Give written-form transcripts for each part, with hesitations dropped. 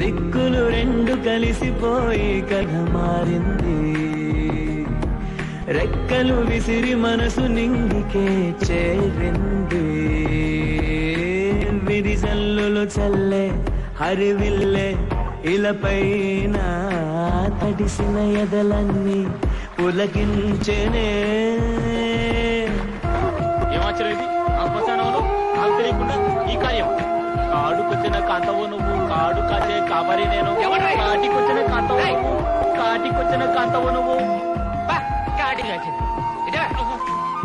దిక్కులు రెండు కలిసిపోయి కథ మారింది. రెక్కలు విసిరి మనసు నింగికే చేరింది. విరిజల్లులు చల్లే హరివిల్లే ఇలపైన తడిసిన ఎదలన్నీ పులకించెనే. ఏమాచరేది ఆత్మశానంలో నాకు తెలియకుండా ఈ కార్యం. కాడుకొచ్చిన కాంతవు నువ్వు, కాడు కాచే కాబరి నేను. కాటికొచ్చిన కాంతవు నువ్వు, కాటికొచ్చిన కాంతవు నువ్వు.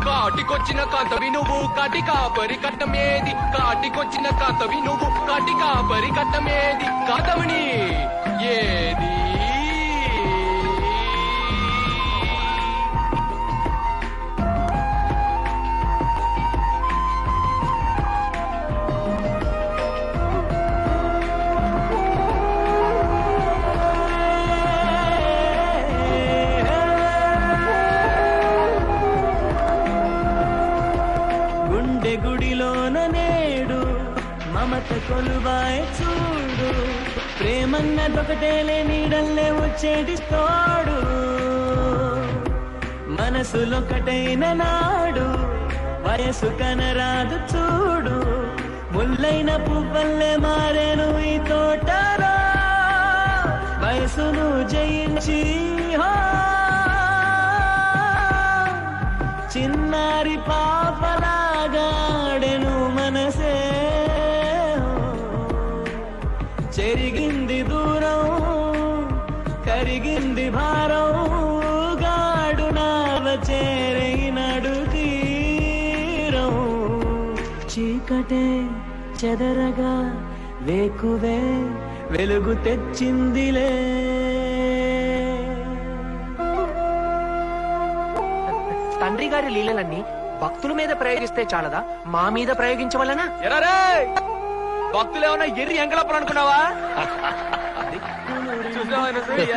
కాటికొచ్చిన కాంతవి నువ్వు, కాటి కాపరి కట్టమేది. కాటికొచ్చిన కాంతవి నువ్వు, కాటి కాపరి కట్టమేది. కాదమని ఏది గుడిలోన నేడు మమత కొలువాయ చూడు. ప్రేమన్నదొకటేలే నీడల్లే వచ్చేటి తోడు. మనసులొకటైన నాడు వయసు కనరాదు చూడు. ముల్లైన పువ్వల్లే మారేను ఈ తోటలో. వయసును జయించి చిన్నారి పాపలాగాడెను మనసే. చెరిగింది దూరం, కరిగింది భారం. గాడు నావ చేరైనడు తీరం. చీకటే చెదరగా వేకువే వెలుగు తెచ్చిందిలే. తండ్రి గారి లీలలన్నీ భక్తుల మీద ప్రయోగిస్తే చాలదా, మా మీద ప్రయోగించవలనా? భక్తులు ఏమన్నా ఎర్రి ఎంకలప్పుడు అనుకున్నావా?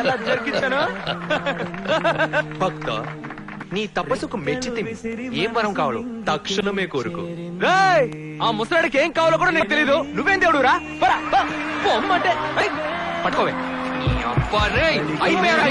ఎలా జరిగించాను? భక్త, నీ తపస్సుకు మెచ్చితే ఏం వరం కావాలో తక్షణమే కోరుకో. ఆ ముసలాడికి ఏం కావాలో కూడా నీకు తెలీదు. నువ్వేం దేవుడురా? అంటే పట్టుకోవే. అయిపోయారా?